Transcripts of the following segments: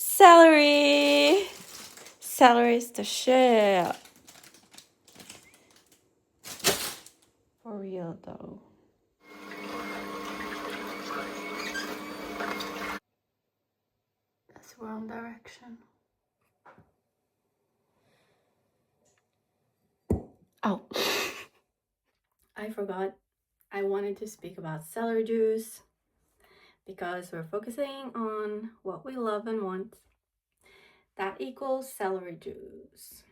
Celery! Celery is the shit. For real though. That's wrong direction. Oh. I forgot. I wanted to speak about celery juice because we're focusing on what we love and want. That equals celery juice.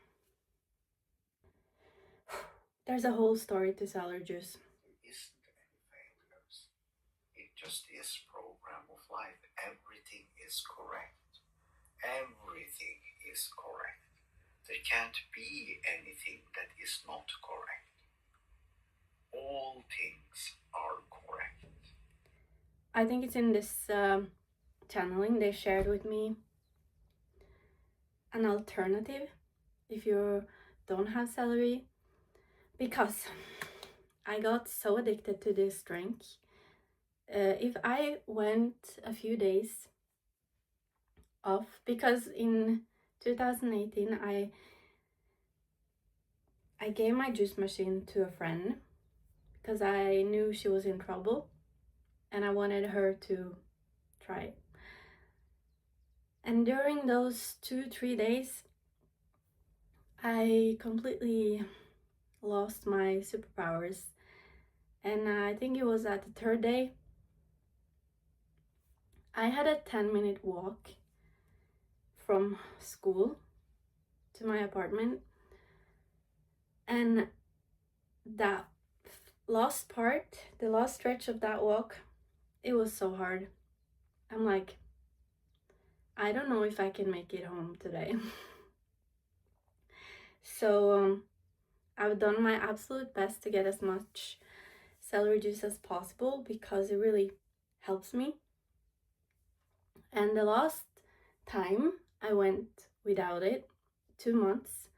There's a whole story to celery juice. Isn't anything because it just is program of life. Everything is correct. Everything is correct. There can't be anything that is not correct. All things are correct. I think it's in this channeling they shared with me an alternative if you don't have celery, because I got so addicted to this drink. If I went a few days off, because in 2018 I gave my juice machine to a friend because I knew she was in trouble and I wanted her to try it. And during those 2-3 days, I completely lost my superpowers. And I think it was at the third day, I had a 10-minute walk from school to my apartment. And that last part, the last stretch of that walk, it was so hard. I'm like, I don't know if I can make it home today. So I've done my absolute best to get as much celery juice as possible because it really helps me. And the last time I went without it, 2 months,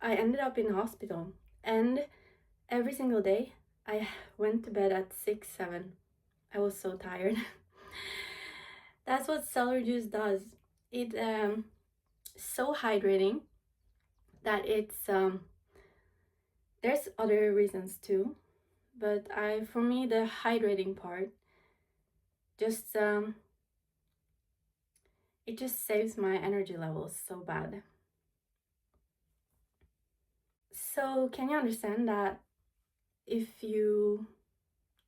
I ended up in hospital. And every single day I went to bed at 6-7. I was so tired. That's what celery juice does. It so hydrating that it's there's other reasons too, but for me the hydrating part just it just saves my energy levels so bad. So can you understand that if you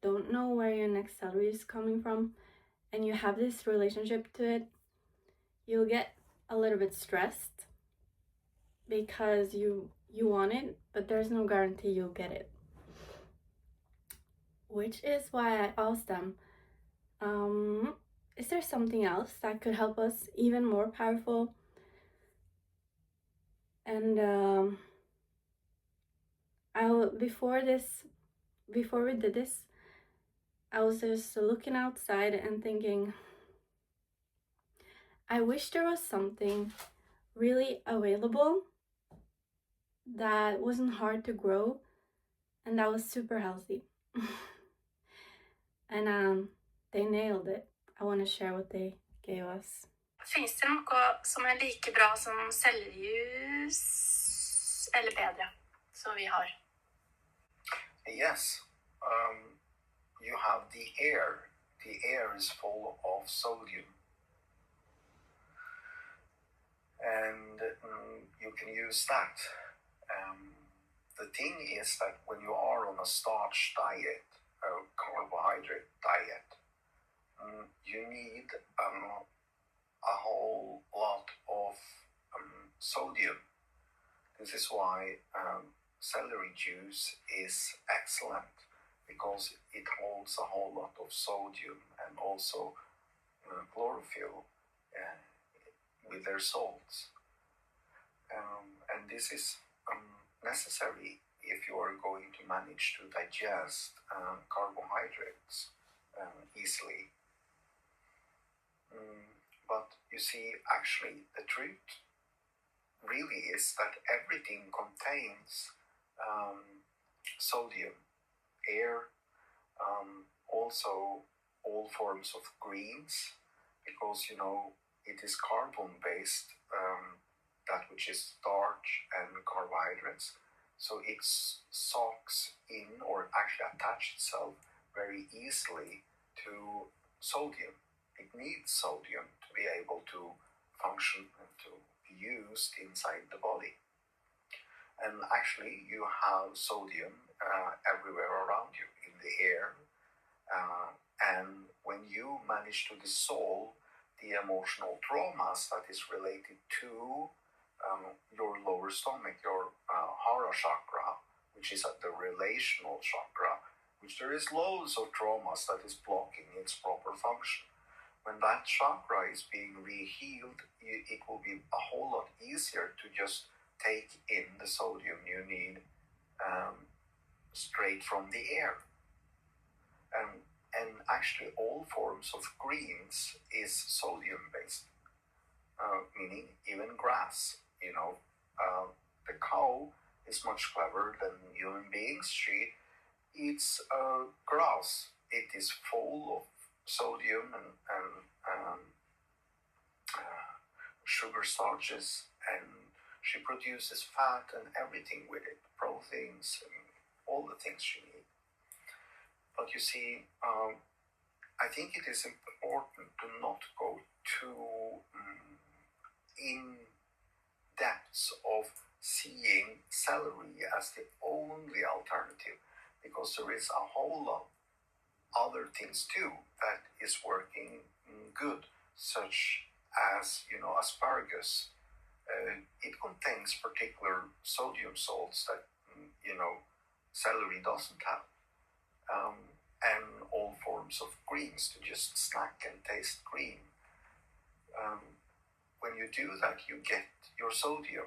don't know where your next salary is coming from and you have this relationship to it, you'll get a little bit stressed because you want it, but there's no guarantee you'll get it. Which is why I asked them, is there something else that could help us even more powerful? And before we did this, I was just looking outside and thinking, I wish there was something really available that wasn't hard to grow and that was super healthy. And they nailed it. I want to share what they gave us. Finns det noe som like bra som sellerijus, eller bedre, som vi har? Yes. You have the air. The air is full of sodium. And you can use that. The thing is that when you are on a starch diet, a carbohydrate diet, you need a whole lot of sodium. This is why celery juice is excellent, because it holds a whole lot of sodium and also chlorophyll with their salts. And this is necessary if you are going to manage to digest carbohydrates easily. But you see, actually, the truth really is that everything contains sodium, air, also all forms of greens, because, it is carbon-based, that which is starch and carbohydrates. So it soaks in, or actually attach itself very easily to sodium. It needs sodium to be able to function and to be used inside the body. And actually, you have sodium everywhere around you, in the air. And when you manage to dissolve the emotional traumas that is related to your lower stomach, your Hara chakra, which is the relational chakra, which there is loads of traumas that is blocking its proper function. When that chakra is being re-healed, it will be a whole lot easier to just take in the sodium you need straight from the air. And actually all forms of greens is sodium based, meaning even grass. The cow is much cleverer than human beings. She eats grass. It is full of sodium and sugar starches, and she produces fat and everything with it, proteins and all the things she needs. But you see, I think it is important to not go too in depths of seeing celery as the only alternative, because there is a whole lot other things too that is working good, such as asparagus. It contains particular sodium salts that celery doesn't have. And all forms of greens to just snack and taste green. When you do that, you get your sodium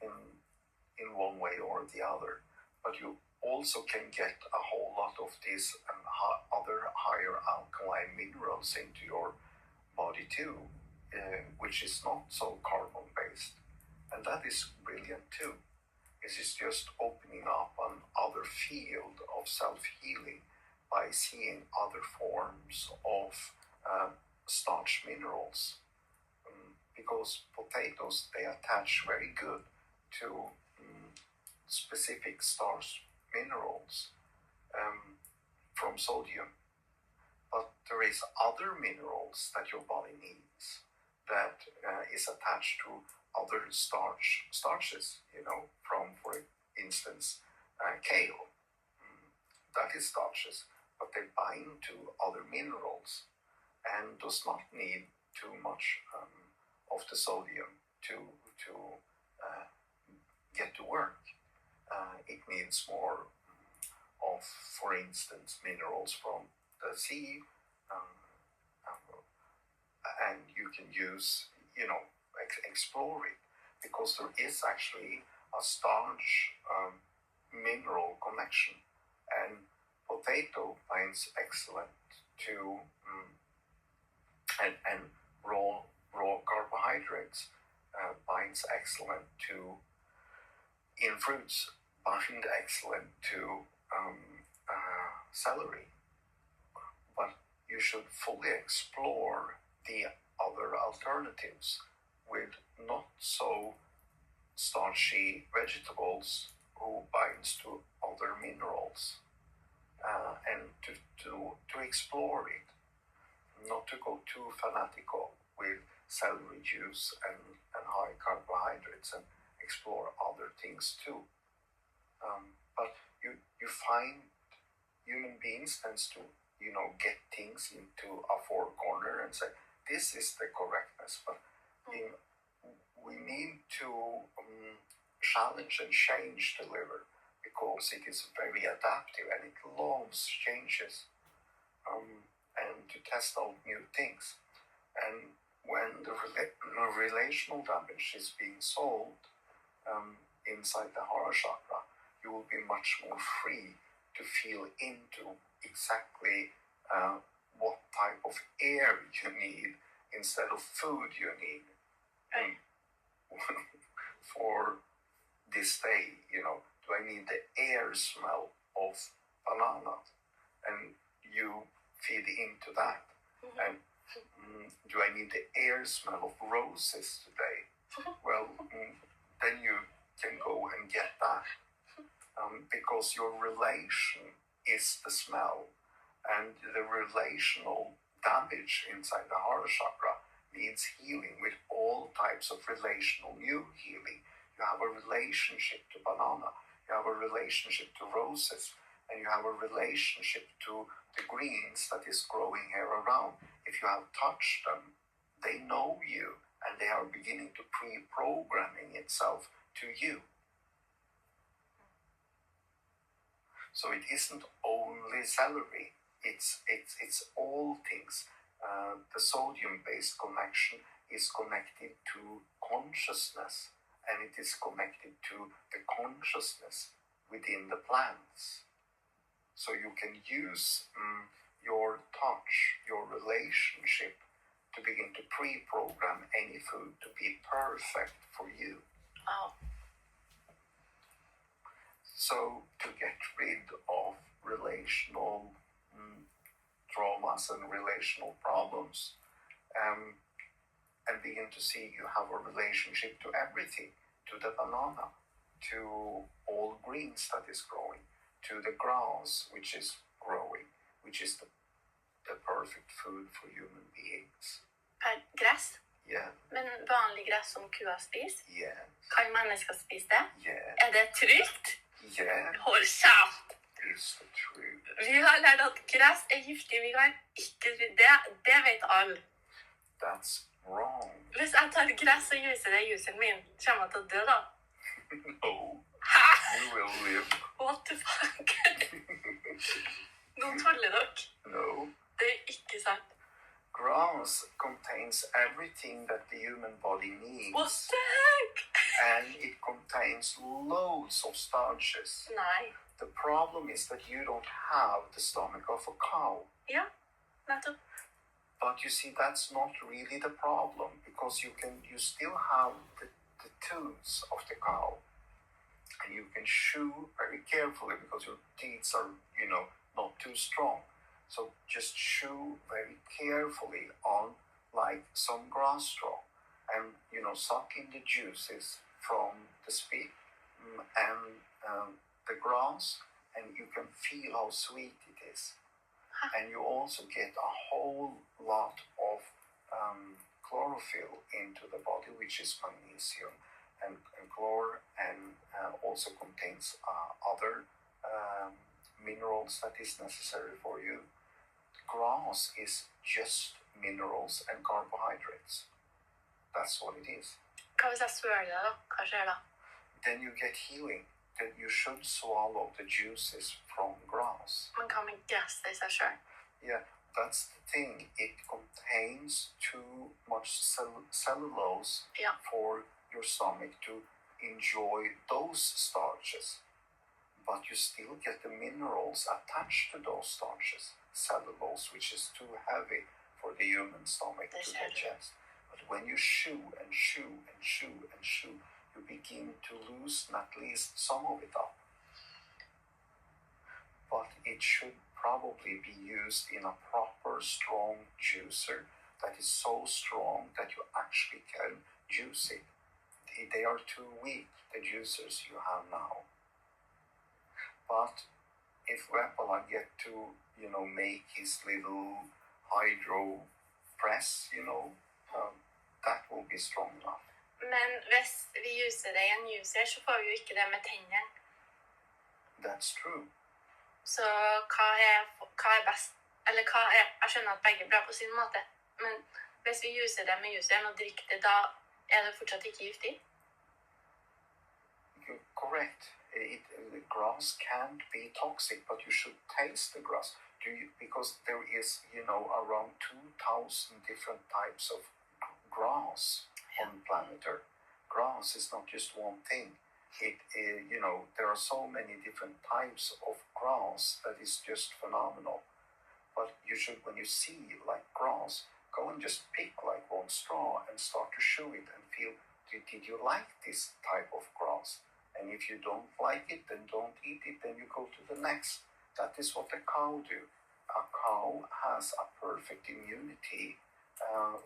in one way or the other, but you also can get a whole lot of these other higher alkaline minerals into your body too, which is not so carbon based, and that is brilliant too. It is just opening up an other field of self-healing by seeing other forms of starch minerals, because potatoes, they attach very good to specific starch minerals from sodium, but there is other minerals that your body needs that is attached to other starches, from, for instance, kale. That is starches, but they bind to other minerals and does not need too much of the sodium to get to work. It needs more of, for instance, minerals from the sea, and you can use, explore it, because there is actually a starch mineral connection, and potato binds excellent to and raw carbohydrates binds excellent to, in fruits, bind excellent to celery. But you should fully explore the other alternatives with not so starchy vegetables who binds to other minerals, and to explore it, not to go too fanatical with celery juice and high carbohydrates, and explore other things too. But you find human beings tends to get things into a four corner and say this is the correctness, but we need to challenge and change the liver, because it is very adaptive and it loves changes, and to test out new things. And when the relational damage is being solved inside the Hara chakra, you will be much more free to feel into exactly what type of air you need instead of food you need. And for this day, do I need the air smell of banana? And you feed into that. And do I need the air smell of roses today? Well, then you can go and get that. Because your relation is the smell, and the relational damage inside the heart chakra needs healing with all types of relational new healing. You have a relationship to banana, you have a relationship to roses, and you have a relationship to the greens that is growing here around. If you have touched them, they know you, and they are beginning to pre-programming itself to you. So it isn't only celery, it's all things. The sodium-based connection is connected to consciousness, and it is connected to the consciousness within the plants. So you can use your touch, your relationship, to begin to pre-program any food to be perfect for you. Wow. So to get rid of relational traumas and relational problems, and begin to see you have a relationship to everything, to the banana, to all greens that is growing, to the grass which is growing, which is the perfect food for human beings. Gress? Yeah, Men vanlig gress som kua spiser? yeah, Kan mennesker spise det? yeah, Er det trygt? yeah, Hold kjeft! it's the truth. Vi har lært at gress er giftig. Vi kan ikke det vet alle. That's wrong. Hvis jeg tar gress og juicer det i juiceren min, kommer jeg til å dø da? No, Hæ? you will live. What the fuck? Nå tuller dere. No. Det er ikke sant. Grass contains everything that the human body needs. What the heck? And it contains loads of starches. Nei. The problem is that you don't have the stomach of a cow. Ja, nettopp. But you see, that's not really the problem, because you still have the tooth of the cow, and you can chew very carefully because your teeth are, not too strong. So just chew very carefully on like some grass straw, and suck in the juices from the spit and the grass, and you can feel how sweet it is. And you also get a whole lot of chlorophyll into the body, which is magnesium and chlor, and also contains other minerals that is necessary for you. Grass is just minerals and carbohydrates. That's what it is. Hva hvis jeg svøler det da? Hva skjer da? Then you get healing. Then you should swallow the juices from grass. Man kan med gress det i seg selv. Yeah, that's the thing. It contains too much cellulose Yeah. for your stomach to enjoy those starches. But you still get the minerals attached to those starches. Cellulose, which is too heavy for the human stomach to digest. But when you chew and chew and chew and chew, you begin to loosen at least some of it up. But it should probably be used in a proper strong juicer that is so strong that you actually can juice it. They are too weak, the juicers you have now. But if Weppala get to, make his little hydro press, that will be strong enough. Men hvis vi juicer det i en juicer, så får vi jo ikke det med tennene. That's true. Så hva er best? Eller jeg skjønner at begge er bra på sin måte, men hvis vi juicer det med juiceren og drikker det, da er det fortsatt ikke giftig? Correct. The grass can't be toxic, but you should taste the grass. Because there is, around 2,000 different types of grass on planet Earth. Grass is not just one thing. There are so many different types of grass that is just phenomenal. But you should, when you see like grass, go and just pick like one straw and start to chew it and feel, did you like this type of grass? And if you don't like it, then don't eat it, then you go to the next. That is what a cow do. A cow has a perfect immunity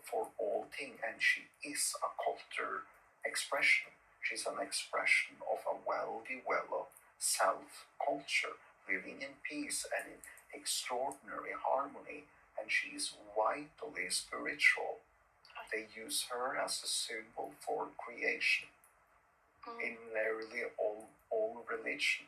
for all things, and she is a culture expression. She's an expression of a well-developed self-culture, living in peace and in extraordinary harmony, and she is vitally spiritual. They use her as a symbol for creation in nearly all religion,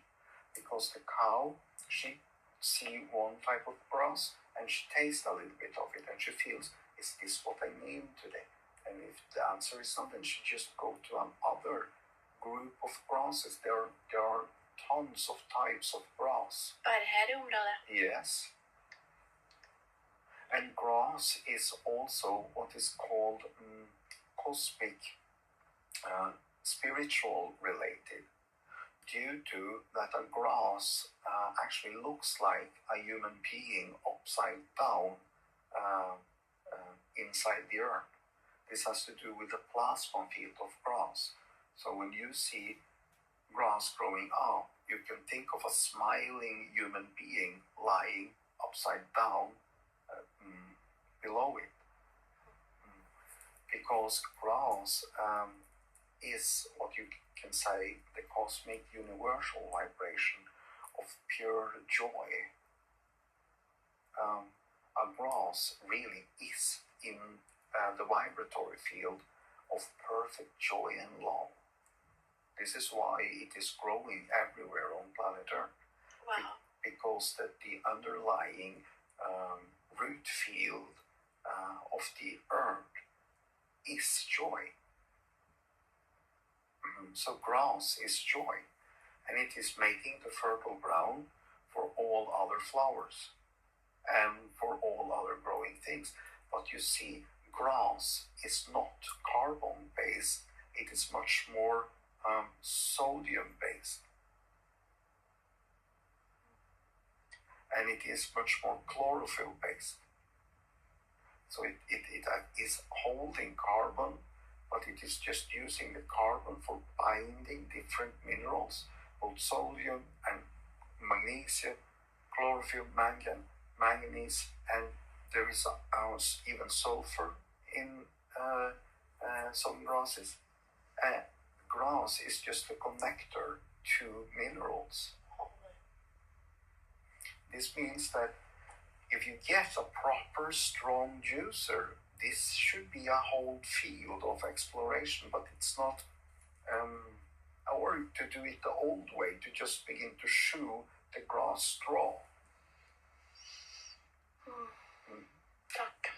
because the cow, she see one type of grass and she tastes a little bit of it and she feels, is this what I need today? And if the answer is not, then she just go to another group of grasses. There are tons of types of grass. Bare her i området. Yes. And grass is also what is called cosmic, spiritual related, due to that a grass actually looks like a human being upside down inside the earth. This has to do with the plasma field of grass. So when you see grass growing up, you can think of a smiling human being lying upside down below it. Because grass is what you can say the cosmic universal vibration of pure joy. A grass really is in the vibratory field of perfect joy and love. This is why it is growing everywhere on planet Earth. Wow. Because that the underlying root field of the earth is joy. So grass is joy, and it is making the fertile ground for all other flowers and for all other growing things. But you see, grass is not carbon based, it is much more sodium based. And it is much more chlorophyll based. So it is holding carbon, but it is just using the carbon for binding different minerals, both sodium and magnesium, chlorophyll, manganese, and there is even sulfur in some grasses. Grass is just a connector to minerals. This means that if you get a proper strong juicer, this should be a whole field of exploration, but it's not. Or to do it the old way, to just begin to chew the grass straw.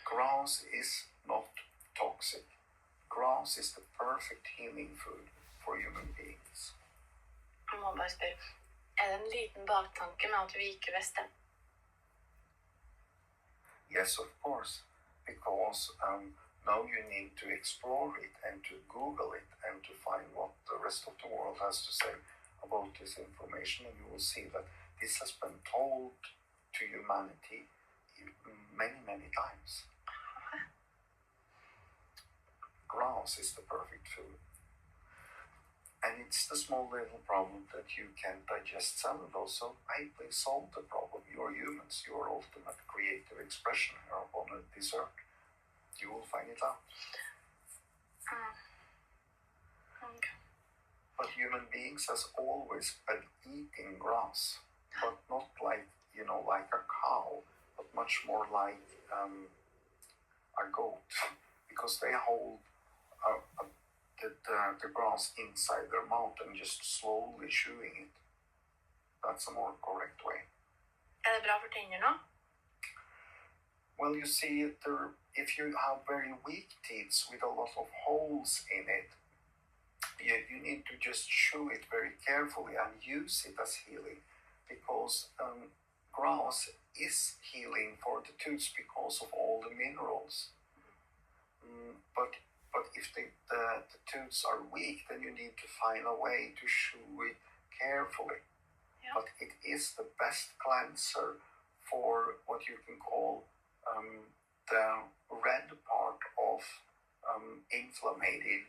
Grass is not toxic. Grass is the perfect healing food for human beings. Jeg må bare spørre, det en liten baktanke med at vi ikke visste? Yes, of course, because now you need to explore it and to Google it and to find what the rest of the world has to say about this information, and you will see that this has been told to humanity many, many times. Grass is the perfect food. And it's the small little problem that you can't digest cellulose, so I will solve the problem. You are humans, your ultimate creative expression here upon this earth. You will find it out. Okay. But human beings has always been eating grass, but not like, like a cow, but much more like a goat, because they hold the grass inside their mouth and just slowly chewing it. That's a more correct way. Det bra for tennene? Well, you see, if you have very weak teeth with a lot of holes in it, you need to just chew it very carefully and use it as healing, because grass is healing for the tooth because of all the minerals. But if the tooths are weak, then you need to find a way to chew it carefully. Yeah. But it is the best cleanser for what you can call the red part of inflamed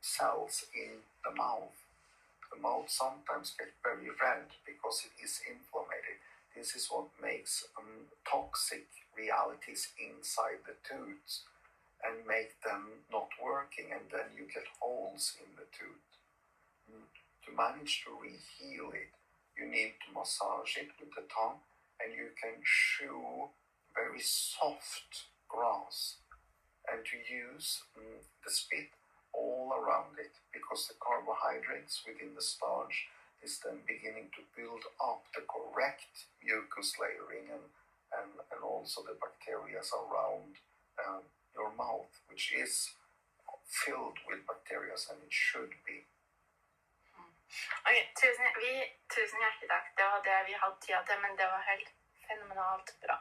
cells in the mouth. The mouth sometimes gets very red because it is inflamed. this is what makes toxic realities inside the tooth and make them not working, and then you get holes in the tooth. To manage to re-heal it, you need to massage it with the tongue, and you can chew very soft grass and to use the spit all around it, because the carbohydrates within the starch is then beginning to build up the correct mucus layering and also the bacteria around your mouth, which is filled with bacteria, and it should be. Ok, tusen hjertelig takk. Det var det vi hadde tid til, men det var helt fenomenalt bra.